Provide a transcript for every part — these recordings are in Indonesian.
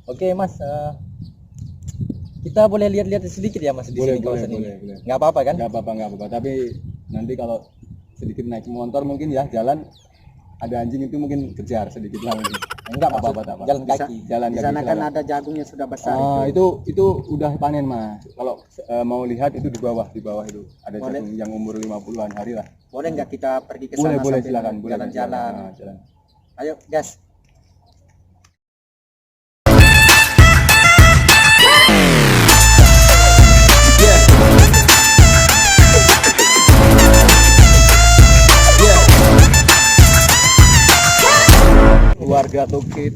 Oke Mas, kita boleh lihat-lihat sedikit ya Mas di Boleh, sini kawasan ini. boleh. Nggak apa-apa kan? Nggak apa-apa. Tapi nanti kalau sedikit naik motor mungkin ya jalan ada anjing itu mungkin kejar sedikit lah mungkin. Enggak Apa-apa, maksud tak apa. jalan kaki. Jalan Di kaki. sana kan silakan. ada jagung yang sudah besar itu udah panen Mas. Kalau mau lihat itu di bawah itu ada Boleh. jagung yang umur 50-an hari lah. Boleh nggak kita pergi ke sana Boleh sambil silakan, boleh jalan-jalan? Mas, jalan. Ayo gas. Keluarga Toge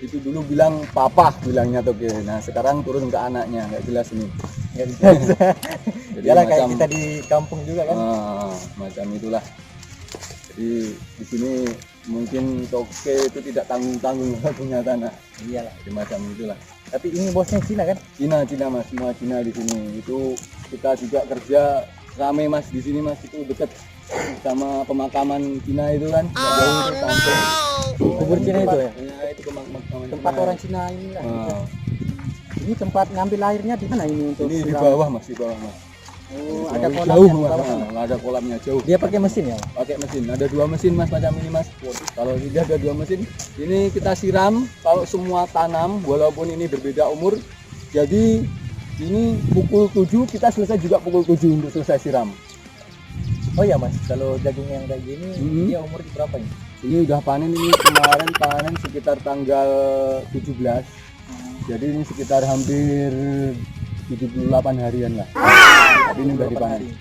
itu dulu bilang papa bilangnya Toge. Nah sekarang turun ke anaknya, nggak jelas ini. Nggak bisa. Jadi Yalah kayak macam kita di kampung juga kan. macam itulah. Jadi di sini mungkin Toge itu tidak tanggung-tanggung punya tanah. Iyalah. Jadi macam itulah. Tapi ini bosnya Cina kan? Cina Mas, semua Cina di sini. Itu kita juga kerja rame Mas di sini Mas, itu dekat sama pemakaman Cina itu kan. Jauh itu kampung. Kubur Cina itu ya? Ya itu pemakaman Tempat Cina. orang Cina ini lah. Ah, Ini tempat ngambil airnya di mana ini untuk ini di siram? bawah Mas, di bawah Mas. Oh, Jauh, ada kolam jauh yang di Mas. bawah. Ada kolamnya jauh. Dia pakai mesin ya? Pakai mesin, ada 2 mesin Mas macam ini Mas. Kalau tidak ada 2 mesin, ini kita siram kalau semua tanam walaupun ini berbeda umur. Jadi ini pukul 7 kita selesai juga pukul 7 untuk selesai siram. Oh ya Mas, kalau jagung yang kayak gini dia umur berapa nih? Ini udah panen, ini kemarin panen sekitar tanggal 17. Jadi ini sekitar hampir 78 harian lah. Tapi ini udah dipanen.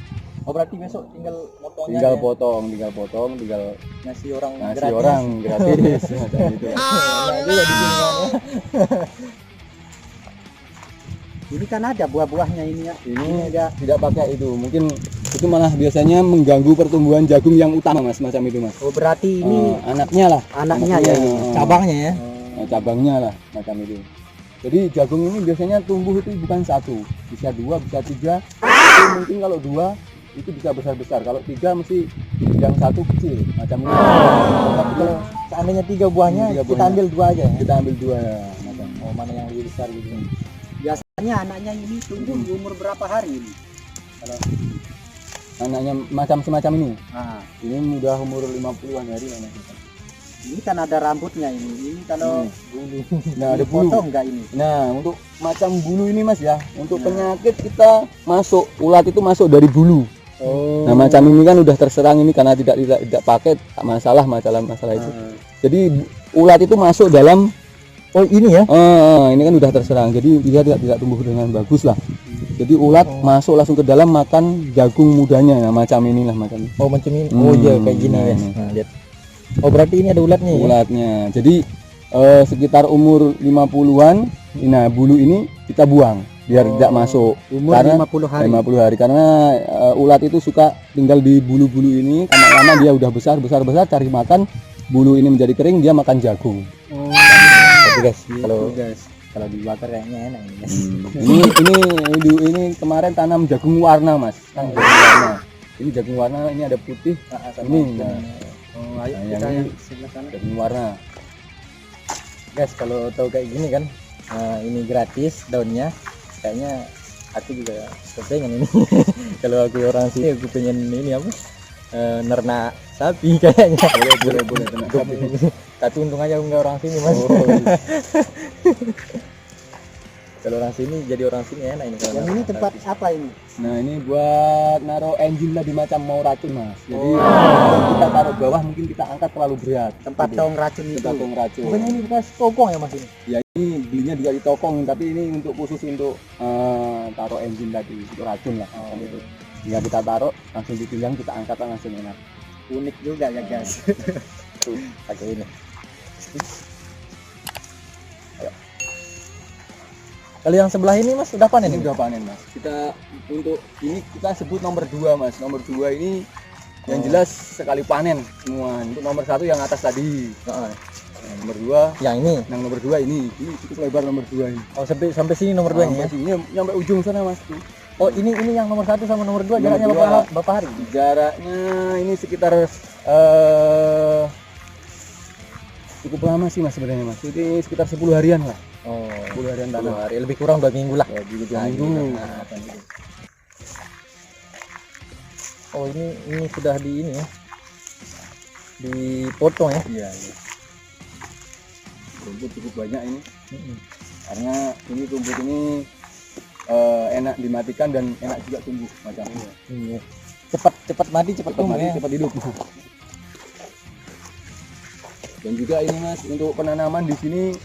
Oh berarti besok tinggal motongnya Tinggal ya? potong, tinggal ngasih orang ngasih gratis. orang gratis macam itu. Enak juga di sini kan ya. Ini kan ada buah-buahnya ini ya. Ini tidak pakai itu, mungkin itu malah biasanya mengganggu pertumbuhan jagung yang utama Mas, macam itu Mas. Oh berarti ini Anaknya lah, anaknya ya. Cabangnya ya? cabangnya lah macam itu. Jadi jagung ini biasanya tumbuh itu bukan satu, bisa 2, bisa 3. Tapi mungkin kalau 2 itu bisa besar-besar, kalau 3 mesti yang satu kecil macam ini. Tapi kalau seandainya 3 buahnya, Tiga kita buahnya. ambil 2 aja ya? Kita ambil 2 macam. Oh mana yang lebih besar gitu? Biasanya anaknya ini tumbuh di umur berapa hari ini? Kalau anaknya macam semacam ini, Nah, ini udah umur 50-an hari anaknya. ini kan ada rambutnya ini. Ini kalau Bulu. Nah, ada bulu. potong enggak ini? Nah, untuk macam bulu ini Mas ya, untuk penyakit kita masuk ulat itu masuk dari bulu. Oh. Nah, macam ini kan udah terserang ini karena tidak pakai, tak masalah itu. Jadi ulat itu masuk dalam Oh ini ya? ini kan udah terserang. Jadi dia tidak tumbuh dengan bagus lah. Jadi ulat masuk langsung ke dalam makan jagung mudanya. Nah, macam inilah macam ini. Oh macam ini? Oh iya kayak gini nah, ya? ini. Nah, lihat. Oh berarti ini ada ulatnya ya? Ulatnya. Jadi sekitar umur 50-an, nah bulu ini kita buang biar tidak masuk. Umur Karena 50 hari. 50 hari karena ulat itu suka tinggal di bulu-bulu ini. Lama-lama dia udah besar cari makan, bulu ini menjadi kering, dia makan jagung. Oh. Tapi guys, kalau guys. kalau dibakar kayaknya enak ini guys. ini kemarin tanam jagung warna Mas. Kan jagung warna. Ini jagung warna, ini ada putih. Ini nah, Oh, ayo yang kita ini sebelah sana. jagung warna. Guys kalau tahu kayak gini kan, ini gratis daunnya. Kayaknya aku juga kepengen ini. Kalau aku orang sini aku pengen ini apa? Nernak sapi kayaknya. Boleh ternak sapi. Tapi untung aja aku nggak orang sini Mas. Oh, iya. Kalau orang sini jadi orang sini enak ini kalau Yang ini tempat apa ini? Nah ini buat naruh engine tadi macam mau racun Mas. Jadi kalau kita taruh bawah mungkin kita angkat terlalu berat. Tempat Gitu. tong racun itu. Tempat tong racun. bukannya ini bekas tokong ya Mas ini? Ya ini belinya juga di tokong, tapi ini untuk khusus untuk taruh engine tadi, untuk racun lah. Gitu. Tinggal kita taruh, langsung dipinggang, kita angkat langsung enak. Unik juga ya guys. Tuh pakai ini. Kalau yang sebelah ini Mas udah panen Ini ini? udah panen Mas. Kita untuk ini kita sebut nomor 2 Mas. Nomor 2 ini yang jelas sekali panen semua. Untuk nomor 1 yang atas tadi. Heeh. Nah, nomor 2, Yang ini. yang nomor 2 ini cukup lebar nomor 2 ini. Oh sampai sini nomor 2 nya ya? Ini sampai ujung sana Mas. Tuh. Oh ini yang nomor 1 sama nomor 2 Nomor jaraknya dua. berapa hari? Jaraknya ini sekitar cukup lama sih mas sebenarnya mas. Ini sekitar 10 harian lah. Oh, 10 harian 10 tanam. hari, lebih kurang 2 minggu lah. Ya, gitu, 2 Nah, minggu. gitu. Nah, oh ini sudah di ini ya, dipotong ya. Iya, iya. Rumput cukup banyak ini. Karena ini rumput ini enak dimatikan dan enak juga tumbuh macam ini. Iya. Cepat mati, cepat tumbuh mati, ya. cepat hidup. Dan juga ini mas, untuk penanaman di sini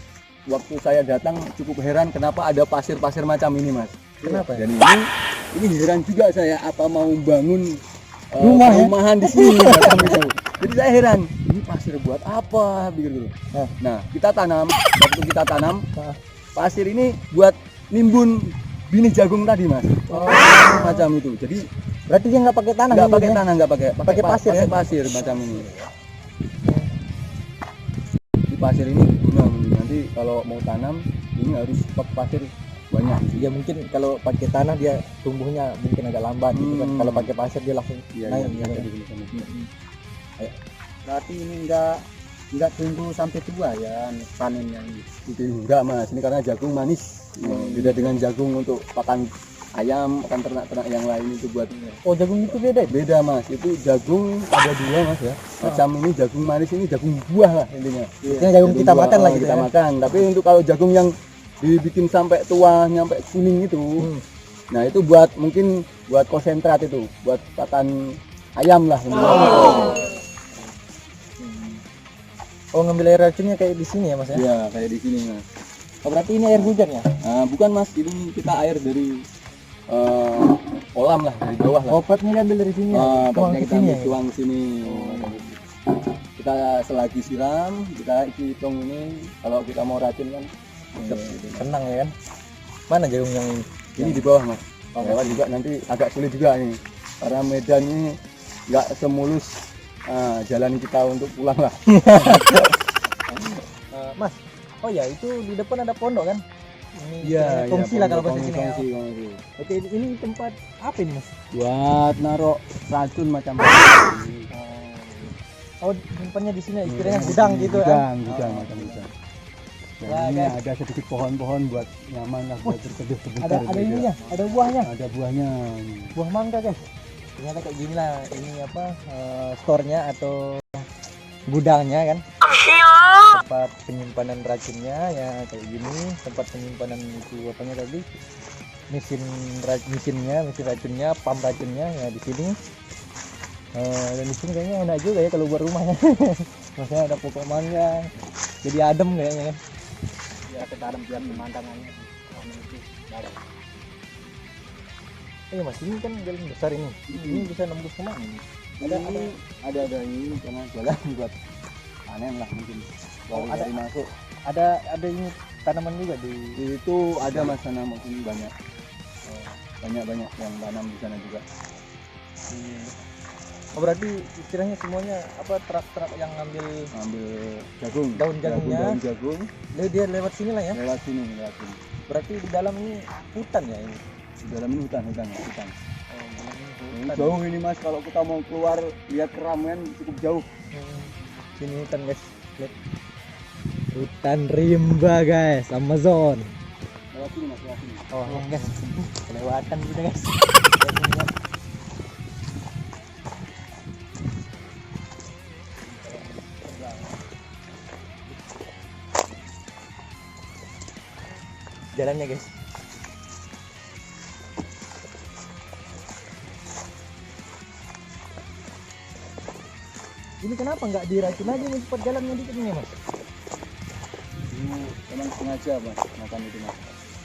waktu saya datang cukup heran kenapa ada pasir-pasir macam ini mas. Kenapa ya? Dan ini heran juga saya apa mau bangun Rumah ya? rumahan di sini macam itu. Jadi saya heran, ini pasir buat apa begitu. Nah, kita tanam, waktu kita tanam pasir ini buat nimbun benih jagung tadi mas. Macam itu. Jadi Berarti dia nggak pakai tanah? nggak ini pakai ya? tanah, nggak pakai pasir ya? pakai pasir macam ini. Di pasir ini guna nanti kalau mau tanam ini harus pakai pasir banyak. Ya mungkin kalau pakai tanah dia tumbuhnya mungkin agak lambat gitu kan. Kalau pakai pasir dia langsung naik. Iya, gitu kan. Berarti ini enggak tunggu sampai tua ya panennya ini. Itu enggak mas, ini karena jagung manis. Beda dengan jagung untuk pakan ayam, pakan ternak-ternak yang lain itu buat Oh jagung itu beda ya? beda mas. Itu jagung ada dua mas ya. Macam ini jagung manis, ini jagung buah lah intinya. Ini jagung kita buah, makan lah gitu kita ya? makan. Tapi untuk kalau jagung yang dibikin sampai tua, nyampe kuning itu, nah itu buat mungkin buat konsentrat itu, buat pakan ayam lah. Oh ngambil air racunnya kayak di sini ya mas ya? Iya kayak di sini mas. Oh berarti ini air hujan ya? Nah, bukan mas, ini kita air dari kolam lah, dari bawah lah. Obatnya diambil dari sini ya? Tuang Obatnya ke kita sini ambil ya? tuang sini. Kita selagi siram, kita hitung ini. Kalau kita mau racun kan, gitu. Tenang ya kan? Mana jagung yang ini? Ini di bawah mas. Bawah juga nanti agak sulit juga nih, karena medan ini nggak semulus jalan kita untuk pulang lah. Mas, oh ya itu di depan ada pondok kan? Ini Iya, kongsi lah kalau bahasa sini. kongsi. Oke, ini tempat apa ini mas? Buat naruh racun macam Oh, simpannya di sini istilahnya gudang gitu kan? gudang macam gudang. Dan Wah, ini guys. ada sedikit pohon-pohon buat nyaman lah, buat berteduh sebentar. Ada ininya, ada buahnya, Ada buahnya. buah mangga guys. Ternyata kayak gini lah, ini apa store-nya atau gudangnya kan? Tempat penyimpanan racunnya ya kayak gini, tempat penyimpanan itu apanya tadi? Mesin racunnya, pam racunnya ya di sini. Dan di sini kayaknya enak juga ya kalau buat rumahnya. Maksudnya ada pokok mangga, jadi adem kayaknya kan. Ya kita biar pemandangannya. Iya mas, ini kan jalan besar ini. Ini bisa nembus kemana ini? Ada ini karena jalan buat panen lah mungkin. Kalau Oh, ada. dari masuk Ada ini tanaman juga di. itu ada mas sana mungkin banyak. Banyak yang tanam di sana juga. Oh berarti istilahnya semuanya apa truk-truk yang ngambil Ambil jagung, daun jagungnya, daun jagung dia lewat sini lah ya. lewat sini. Berarti di dalam ini hutan ya ini. Di dalam ini hutan. Oh, Ini jauh ini mas, kalau kita mau keluar lihat keramaian cukup jauh. Sini hutan guys. Lihat. Hutan rimba guys, Amazon. Lewat sini mas, lewat sini. Oh, guys. Kelewatan kita guys. Jalannya guys. Ini kenapa nggak diracun aja nih cepat jalannya dikit nih mas? Ini memang sengaja mas makan itu mas.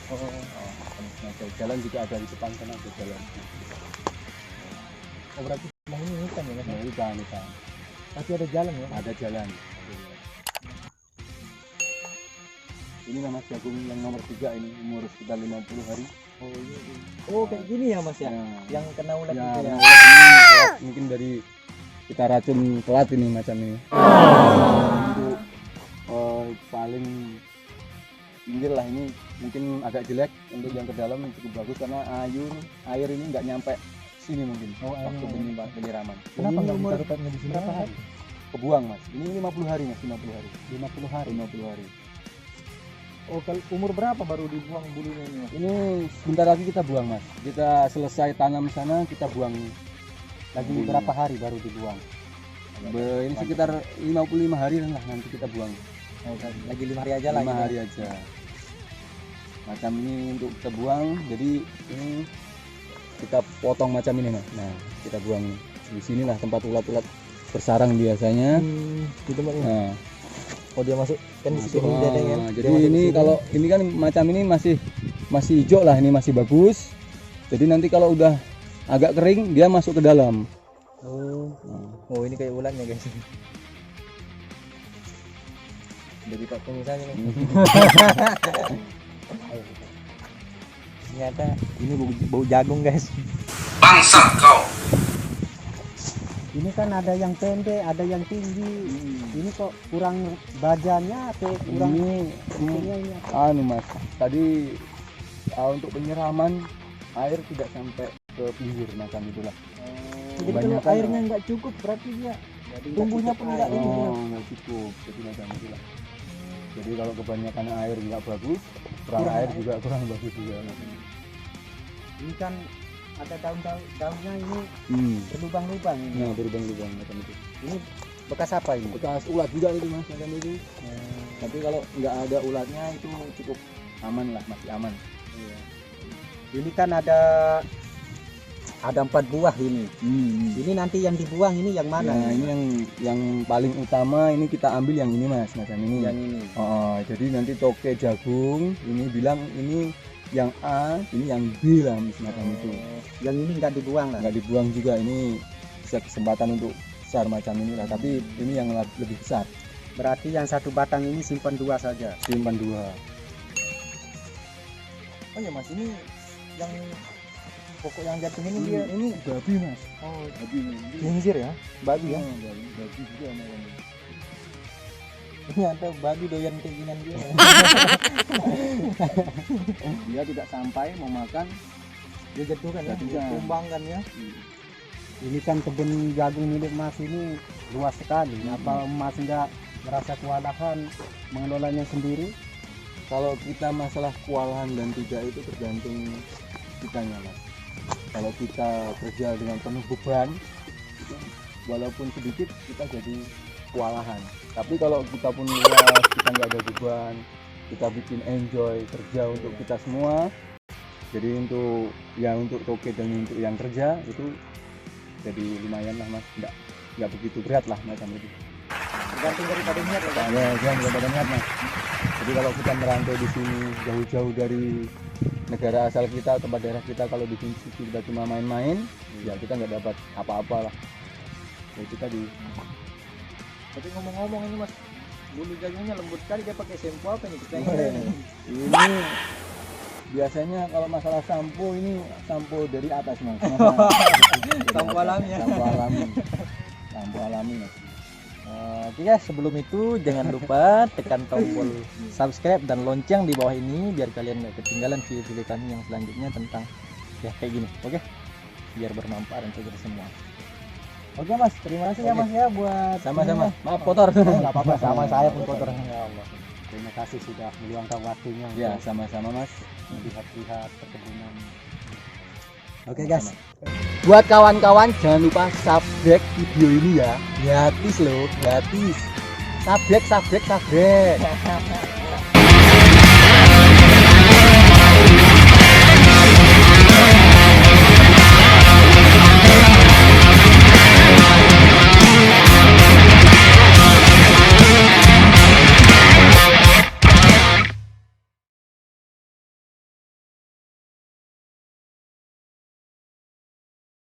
Sengaja. Jalan juga ada di depan sana ada jalan. Oh berarti emang ini hutan ya mas? Nah, hutan. Tapi ada jalan ya? Ada jalan. Ini mas jagung yang nomor 3 ini umur sekitar 50 hari. Oh ini. Oh kayak gini ya mas ya? Nah, Yang kena ulat ya, itu ya? ini telat, mungkin dari kita racun telat ini macam ini. Untuk paling pinggir lah ini mungkin agak jelek, untuk yang ke dalam cukup bagus karena air ini nggak nyampe sini mungkin. Oh, waktu airnya. penyiraman. Kenapa nggak Umur ditaruhnya di sini? berapa hari? kebuang mas. Ini 50 hari mas, 50 hari. 50 hari. 50 hari. Oh, kalau umur berapa baru dibuang bulunya ini, Mas? Ini sebentar lagi kita buang mas. Kita selesai tanam sana kita buang. Lagi bulunya. berapa hari baru dibuang? Ini sekitar 55 hari lah nanti kita buang. Oh, lagi 5 hari aja lah. 5 hari aja. Macam ini untuk kita buang. Jadi ini kita potong macam ini mas. Nah kita buang di sinilah tempat ulat-ulat bersarang biasanya. Di tempatnya. Nah, Oh, dia masuk kan di masuk. sini dia kan. Jadi Dia masuk ini di sini. kalau ini kan macam ini masih hijau lah, ini masih bagus. Jadi nanti kalau udah agak kering dia masuk ke dalam. Oh, ini kayak ulatnya, guys. Jadi Pak pengusaha nih. Ternyata ini bau jagung, guys. Bangsat kau. Ini kan ada yang pendek, ada yang tinggi. Ini kok kurang bajannya atau kurang Ini anu mas, tadi untuk penyiraman air tidak sampai ke pinggir macam itulah. Jadi kalau Kebanyakan- airnya nggak cukup berarti dia tumbuhnya pun nggak ini. nggak cukup, jadi macam itulah. Jadi kalau kebanyakan air nggak bagus, kurang Kurang air air. juga kurang bagus juga. Ini kan ada daunnya ini Hmm. berlubang-lubang ini. Nah berlubang-lubang macam itu. Ini bekas apa ini? Bekas ulat juga itu mas macam itu. Tapi kalau nggak ada ulatnya itu cukup aman lah, masih aman. Ini kan ada 4 buah ini. Ini nanti yang dibuang ini yang mana? Nah ini yang paling utama ini kita ambil yang ini mas, macam ini. Yang ini. Oh, jadi nanti toke jagung ini bilang ini yang A, ini yang B lah macam itu. Yang ini nggak dibuang lah. Nggak dibuang juga, ini bisa kesempatan untuk besar macam ini lah. Tapi ini yang lebih besar. Berarti yang satu batang ini simpan 2 saja. Simpan 2. Oh ya, Mas, ini yang pokok yang jatuh ini Dia dia ini babi mas. oh, Babi ini. kincir ya, babi ya. Babi juga namanya. Ternyata babi doyan keinginan dia. Dia tidak sampai mau makan. Dia jatuh kan ya, Jatuhkan. tumbang kan ya. Ini kan kebun jagung milik Mas ini luas sekali. Apa Mas nggak merasa kewalahan mengelolanya sendiri? Kalau kita masalah kewalahan dan tidak itu tergantung kitanya mas. Kalau kita kerja dengan penuh beban, itu walaupun sedikit kita jadi kewalahan. Tapi kalau kita pun luas, kita nggak ada beban, kita bikin enjoy kerja untuk kita semua. Jadi untuk toke dan untuk yang kerja itu jadi lumayan lah mas, nggak begitu berat lah macam itu. Tergantung daripada niat ya, Pak. Ya, jangan pada niat mas. Jadi kalau kita merantau di sini jauh-jauh dari negara asal kita, tempat daerah kita, kalau di sini kita cuma main-main, ya kita nggak dapat apa-apa lah. Ya kita Tapi ngomong-ngomong ini, Mas, bulu jagungnya lembut sekali, dia pakai sampo apa nih? Kita ini biasanya kalau masalah sampo ini sampo dari atas mas. Sampo alami ya. Sampo alami. Sampo alami mas. Oke guys, sebelum itu jangan lupa tekan tombol subscribe dan lonceng di bawah ini biar kalian nggak ketinggalan video-video kami yang selanjutnya tentang ya kayak gini. Oke, biar bermanfaat untuk kita semua. Oke Mas, terima kasih ya Mas ya buat Sama-sama. ininya. Maaf kotor. Nggak apa-apa, sama saya pun kotor. Ya Allah. Terima kasih sudah meluangkan waktunya Ya untuk sama-sama mas. melihat-lihat perkebunan. Oke guys. Buat kawan-kawan jangan lupa subscribe video ini ya. Gratis loh, gratis. Subscribe.